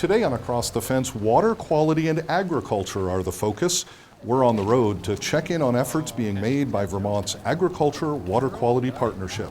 Today on Across the Fence, water quality and agriculture are the focus. We're on the road to check in on efforts being made by Vermont's Agriculture Water Quality Partnership.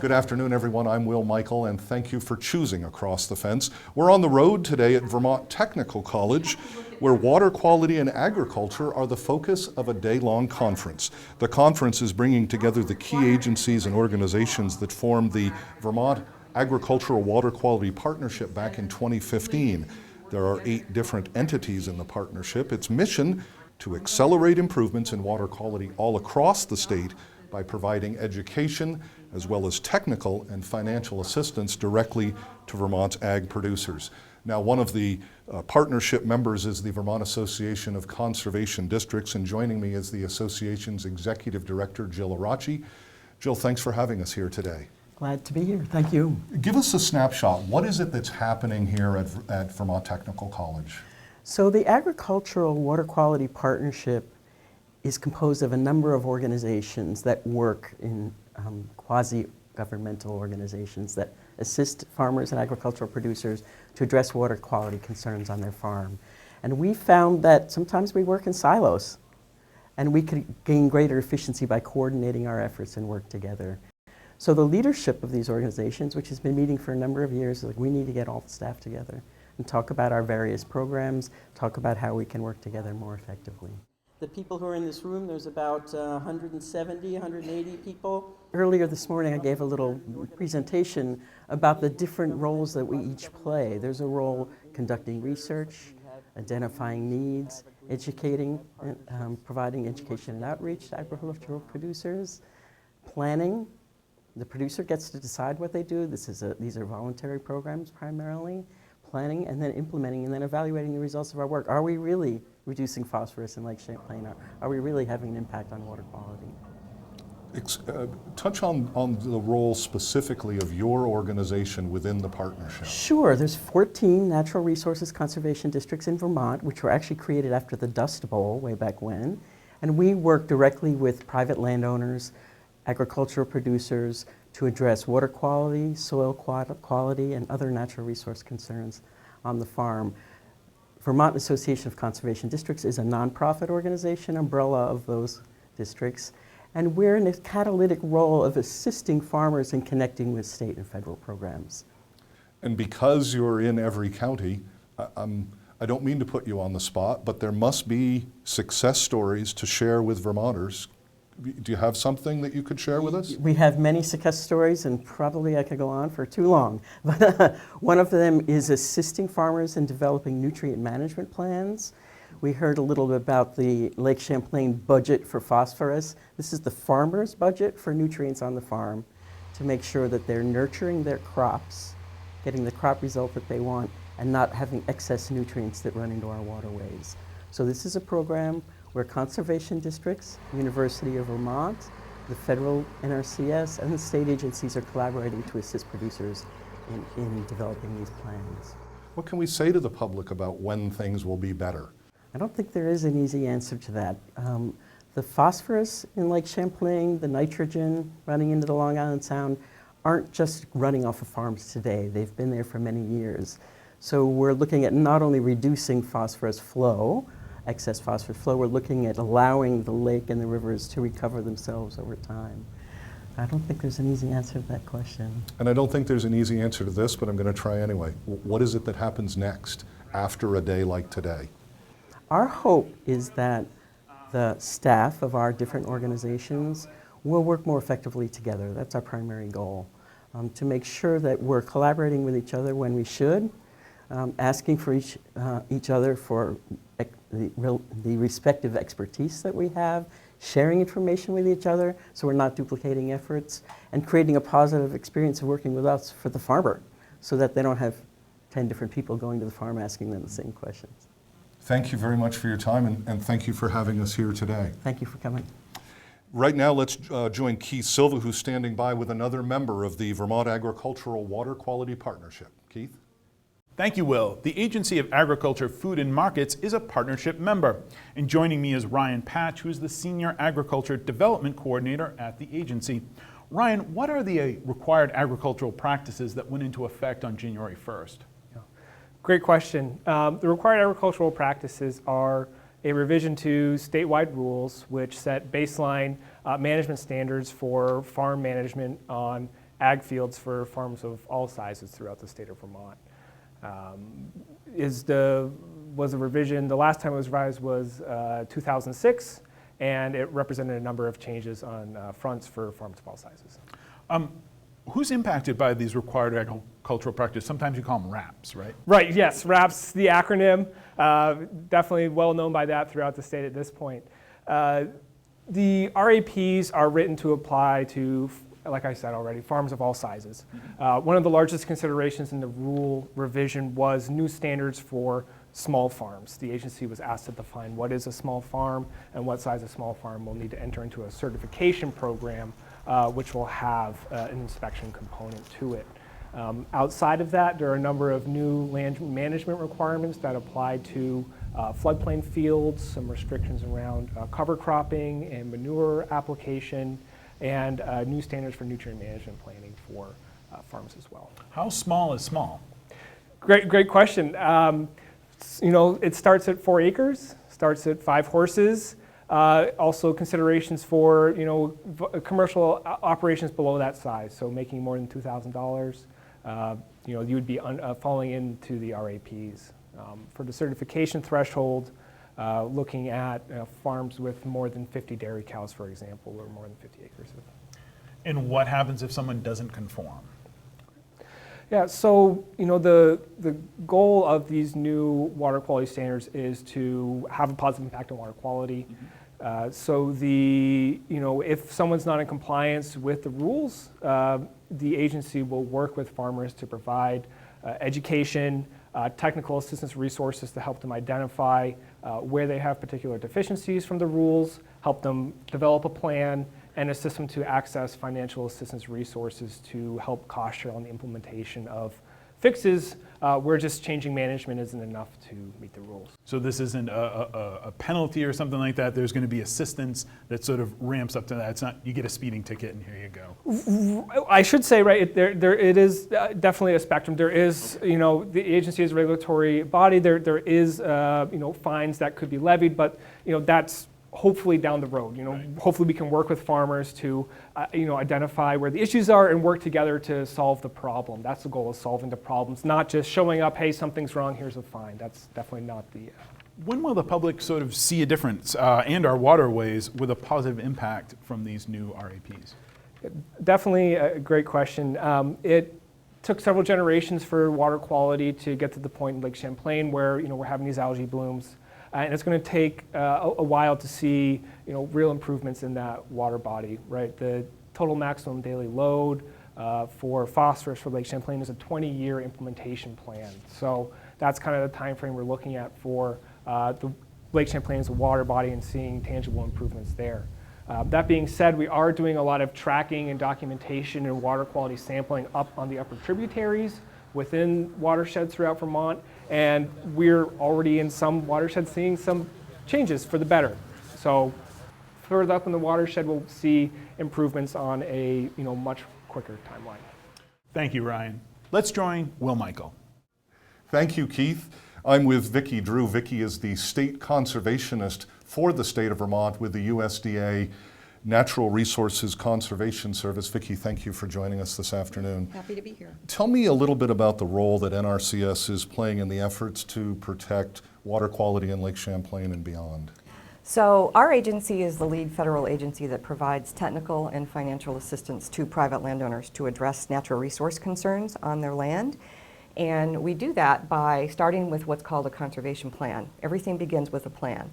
Good afternoon, everyone. I'm Will Michael, and thank you for choosing Across the Fence. We're on the road today at Vermont Technical College, where water quality and agriculture are the focus of a day-long conference. The conference is bringing together the key agencies and organizations that formed the Vermont Agricultural Water Quality Partnership back in 2015. There are 8 different entities in the partnership. Its mission to accelerate improvements in water quality all across the state by providing education as well as technical and financial assistance directly to Vermont's ag producers. Now, one of the partnership members is the Vermont Association of Conservation Districts, and joining me is the association's Executive Director, Jill Arachi. Jill, thanks for having us here today. Glad to be here. Thank you. Give us a snapshot. What is it that's happening here at Vermont Technical College? So the Agricultural Water Quality Partnership is composed of a number of organizations that work in quasi-governmental organizations that assist farmers and agricultural producers to address water quality concerns on their farm. And we found that sometimes we work in silos, and we could gain greater efficiency by coordinating our efforts and work together. So the leadership of these organizations, which has been meeting for a number of years, is like, we need to get all the staff together and talk about our various programs, talk about how we can work together more effectively. The people who are in this room, there's about 170, 180 people. Earlier this morning, I gave a little presentation about the different roles that we each play. There's a role conducting research, identifying needs, educating, providing education and outreach to agricultural producers, planning. The producer gets to decide what they do. These are voluntary programs primarily. Planning and then implementing and then evaluating the results of our work. Are we really reducing phosphorus in Lake Champlain? Are we really having an impact on water quality? Touch on the role specifically of your organization within the partnership. Sure. There's 14 natural resources conservation districts in Vermont, which were actually created after the Dust Bowl way back when. And we work directly with private landowners, agricultural producers, to address water quality, soil quality, and other natural resource concerns on the farm. Vermont Association of Conservation Districts is a nonprofit organization, umbrella of those districts, and we're in a catalytic role of assisting farmers in connecting with state and federal programs. And because you're in every county, I don't mean to put you on the spot, but there must be success stories to share with Vermonters. Do you have something that you could share with us? We have many success stories, and probably I could go on for too long. But one of them is assisting farmers in developing nutrient management plans. We heard a little bit about the Lake Champlain budget for phosphorus. This is the farmer's budget for nutrients on the farm to make sure that they're nurturing their crops, getting the crop result that they want, and not having excess nutrients that run into our waterways. So this is a program where conservation districts, University of Vermont, the federal NRCS, and the state agencies are collaborating to assist producers in developing these plans. What can we say to the public about when things will be better? I don't think there is an easy answer to that. The phosphorus in Lake Champlain, the nitrogen running into the Long Island Sound aren't just running off of farms today. They've been there for many years. So we're looking at not only reducing phosphorus flow, excess phosphorus flow, we're looking at allowing the lake and the rivers to recover themselves over time. I don't think there's an easy answer to that question. And I don't think there's an easy answer to this, but I'm going to try anyway. What is it that happens next after a day like today? Our hope is that the staff of our different organizations will work more effectively together. That's our primary goal, to make sure that we're collaborating with each other when we should, asking for each other for the respective expertise that we have, sharing information with each other so we're not duplicating efforts, and creating a positive experience of working with us for the farmer so that they don't have 10 different people going to the farm asking them the same questions. Thank you very much for your time, and thank you for having us here today. Thank you for coming. Right now, let's join Keith Silva, who's standing by with another member of the Vermont Agricultural Water Quality Partnership. Keith? Thank you, Will. The Agency of Agriculture, Food and Markets is a partnership member. And joining me is Ryan Patch, who is the Senior Agriculture Development Coordinator at the agency. Ryan, what are the required agricultural practices that went into effect on January 1st? Great question. The required agricultural practices are a revision to statewide rules which set baseline management standards for farm management on ag fields for farms of all sizes throughout the state of Vermont. Was a revision, the last time it was revised was 2006, and it represented a number of changes on fronts for farms of all sizes. Who's impacted by these required agricultural practices? Sometimes you call them RAPs, right? Right, yes, RAP's the acronym, definitely well known by that throughout the state at this point. The RAPs are written to apply to, like I said already, farms of all sizes. One of the largest considerations in the rule revision was new standards for small farms. The agency was asked to define what is a small farm and what size a small farm will need to enter into a certification program which will have an inspection component to it. Outside of that, there are a number of new land management requirements that apply to floodplain fields, some restrictions around cover cropping and manure application, and new standards for nutrient management planning for farms as well. How small is small? Great question. It starts at 4 acres, starts at 5 horses. Also considerations for commercial operations below that size, so making more than $2,000, you would be falling into the RAPs. For the certification threshold, looking at farms with more than 50 dairy cows, for example, or more than 50 acres. And what happens if someone doesn't conform? Yeah, so the goal of these new water quality standards is to have a positive impact on water quality. So if someone's not in compliance with the rules, the agency will work with farmers to provide education, technical assistance resources to help them identify where they have particular deficiencies from the rules, help them develop a plan, and assist them to access financial assistance resources to help cost share on the implementation of fixes where just changing management isn't enough to meet the rules. So this isn't a penalty or something like that. There's going to be assistance that sort of ramps up to that. It's not you get a speeding ticket and here you go. I should say, right, it is definitely a spectrum. There is, the agency is a regulatory body. There is, fines that could be levied, but, that's hopefully down the road. Right. Hopefully we can work with farmers to, identify where the issues are and work together to solve the problem. That's the goal, of solving the problems, not just showing up, hey, something's wrong, here's a fine. That's definitely not the... When will the public sort of see a difference and our waterways with a positive impact from these new RAPs? Definitely a great question. It took several generations for water quality to get to the point in Lake Champlain where, we're having these algae blooms. And it's going to take a while to see, real improvements in that water body, right? The total maximum daily load for phosphorus for Lake Champlain is a 20-year implementation plan. So that's kind of the time frame we're looking at for the Lake Champlain as a water body and seeing tangible improvements there. That being said, we are doing a lot of tracking and documentation and water quality sampling up on the upper tributaries within watersheds throughout Vermont, and we're already in some watersheds seeing some changes for the better. So further up in the watershed, we'll see improvements on a much quicker timeline. Thank you, Ryan. Let's join Will Michael. Thank you, Keith. I'm with Vicky Drew. Vicky is the state conservationist for the state of Vermont with the USDA Natural Resources Conservation Service. Vicky, thank you for joining us this afternoon. Happy to be here. Tell me a little bit about the role that NRCS is playing in the efforts to protect water quality in Lake Champlain and beyond. So our agency is the lead federal agency that provides technical and financial assistance to private landowners to address natural resource concerns on their land. And we do that by starting with what's called a conservation plan. Everything begins with a plan.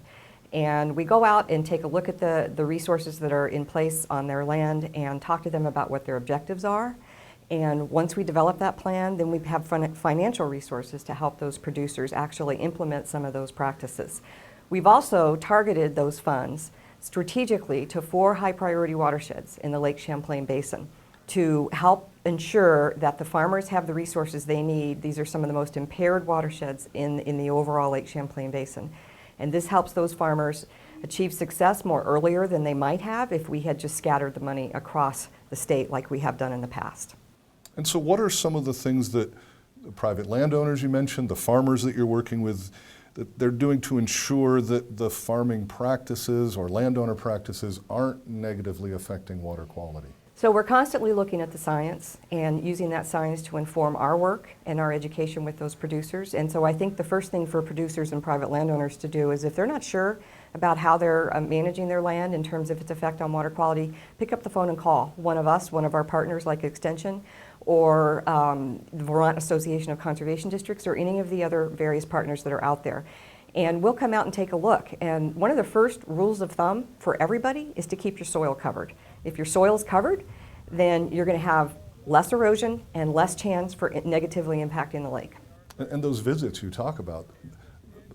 And we go out and take a look at the resources that are in place on their land and talk to them about what their objectives are. And once we develop that plan, then we have financial resources to help those producers actually implement some of those practices. We've also targeted those funds strategically to 4 high-priority watersheds in the Lake Champlain Basin to help ensure that the farmers have the resources they need. These are some of the most impaired watersheds in the overall Lake Champlain Basin. And this helps those farmers achieve success more earlier than they might have if we had just scattered the money across the state like we have done in the past. And so what are some of the things that the private landowners you mentioned, the farmers that you're working with, that they're doing to ensure that the farming practices or landowner practices aren't negatively affecting water quality? So we're constantly looking at the science and using that science to inform our work and our education with those producers. And so I think the first thing for producers and private landowners to do is if they're not sure about how they're managing their land in terms of its effect on water quality, pick up the phone and call one of us, one of our partners like Extension, or the Vermont Association of Conservation Districts, or any of the other various partners that are out there. And we'll come out and take a look. And one of the first rules of thumb for everybody is to keep your soil covered. If your soil's covered, then you're going to have less erosion and less chance for it negatively impacting the lake. And those visits you talk about,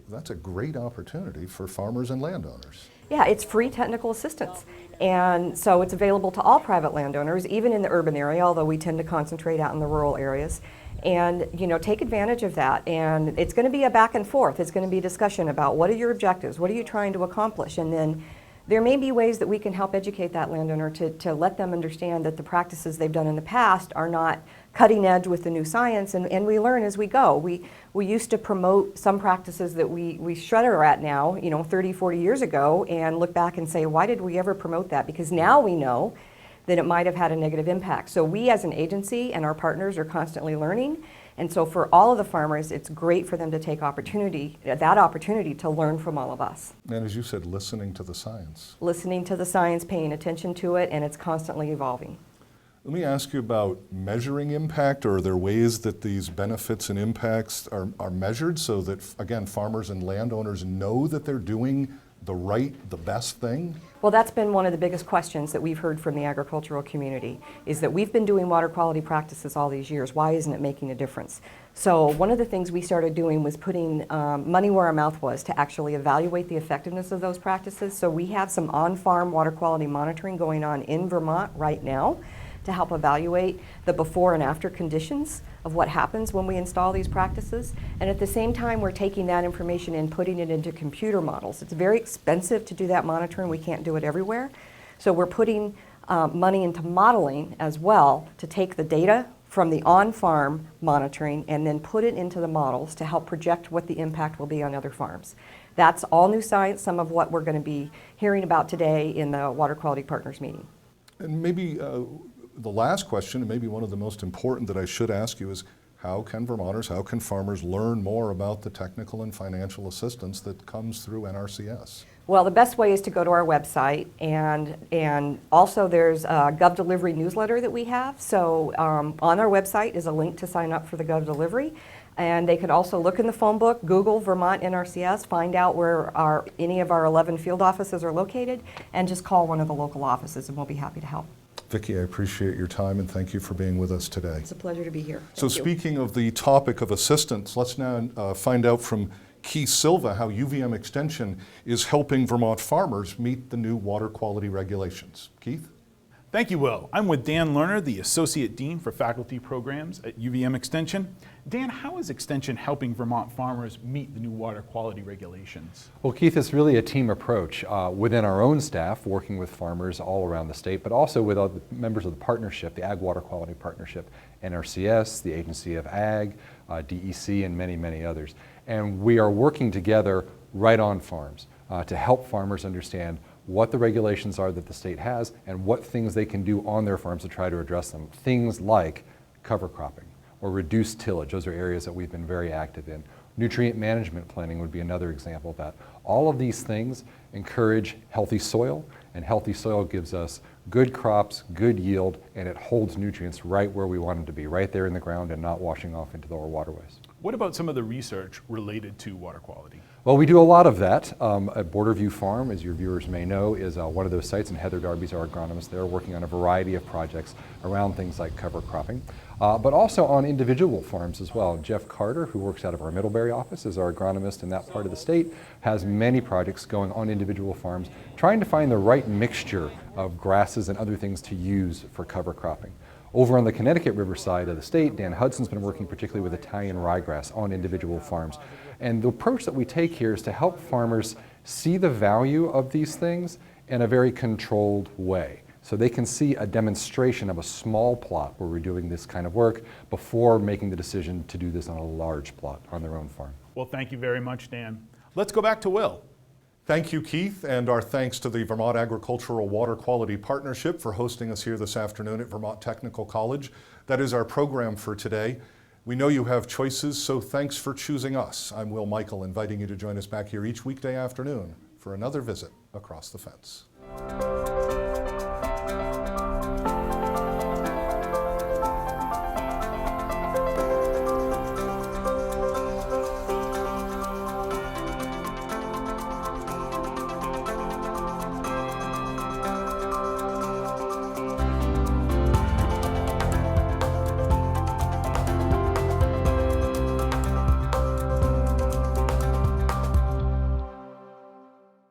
that's a great opportunity for farmers and landowners. Yeah, it's free technical assistance. And so it's available to all private landowners, even in the urban area, although we tend to concentrate out in the rural areas. And, take advantage of that. And it's going to be a back and forth. It's going to be a discussion about what are your objectives? What are you trying to accomplish? And then there may be ways that we can help educate that landowner to let them understand that the practices they've done in the past are not cutting edge with the new science, and we learn as we go. We used to promote some practices that we shudder at now, 30, 40 years ago, and look back and say, why did we ever promote that? Because now we know that it might have had a negative impact. So we as an agency and our partners are constantly learning. And so for all of the farmers, it's great for them to take that opportunity to learn from all of us. And as you said, listening to the science. Listening to the science, paying attention to it, and it's constantly evolving. Let me ask you about measuring impact. Or are there ways that these benefits and impacts are measured so that, again, farmers and landowners know that they're doing the best thing? Well, that's been one of the biggest questions that we've heard from the agricultural community, is that we've been doing water quality practices all these years. Why isn't it making a difference? So one of the things we started doing was putting money where our mouth was to actually evaluate the effectiveness of those practices. So we have some on-farm water quality monitoring going on in Vermont right now to help evaluate the before and after conditions of what happens when we install these practices. And at the same time, we're taking that information and putting it into computer models. It's very expensive to do that monitoring. We can't do it everywhere. So we're putting money into modeling as well to take the data from the on-farm monitoring and then put it into the models to help project what the impact will be on other farms. That's all new science, some of what we're going to be hearing about today in the Water Quality Partners meeting. And maybe the last question, and maybe one of the most important that I should ask you, is how can Vermonters, how can farmers learn more about the technical and financial assistance that comes through NRCS? Well, the best way is to go to our website, and also there's a Gov Delivery newsletter that we have. So on our website is a link to sign up for the Gov Delivery. And they could also look in the phone book, Google Vermont NRCS, find out where any of our 11 field offices are located, and just call one of the local offices, and we'll be happy to help. Vicki, I appreciate your time and thank you for being with us today. It's a pleasure to be here. So speaking of the topic of assistance, let's now find out from Keith Silva how UVM Extension is helping Vermont farmers meet the new water quality regulations. Keith? Thank you, Will. I'm with Dan Lerner, the Associate Dean for Faculty Programs at UVM Extension. Dan, how is Extension helping Vermont farmers meet the new water quality regulations? Well, Keith, it's really a team approach within our own staff, working with farmers all around the state, but also with other members of the partnership, the Ag Water Quality Partnership, NRCS, the Agency of Ag, DEC, and many, many others. And we are working together right on farms to help farmers understand what the regulations are that the state has and what things they can do on their farms to try to address them. Things like cover cropping or reduced tillage. Those are areas that we've been very active in. Nutrient management planning would be another example of that. All of these things encourage healthy soil, and healthy soil gives us good crops, good yield, and it holds nutrients right where we want them to be, right there in the ground and not washing off into our waterways. What about some of the research related to water quality? Well, we do a lot of that. At Borderview Farm, as your viewers may know, is one of those sites, and Heather Darby's our agronomist there, working on a variety of projects around things like cover cropping, but also on individual farms as well. Jeff Carter, who works out of our Middlebury office, is our agronomist in that part of the state, has many projects going on individual farms, trying to find the right mixture of grasses and other things to use for cover cropping. Over on the Connecticut River side of the state, Dan Hudson's been working particularly with Italian ryegrass on individual farms. And the approach that we take here is to help farmers see the value of these things in a very controlled way. So they can see a demonstration of a small plot where we're doing this kind of work before making the decision to do this on a large plot on their own farm. Well, thank you very much, Dan. Let's go back to Will. Thank you, Keith, and our thanks to the Vermont Agricultural Water Quality Partnership for hosting us here this afternoon at Vermont Technical College. That is our program for today. We know you have choices, so thanks for choosing us. I'm Will Michael, inviting you to join us back here each weekday afternoon for another visit across the fence.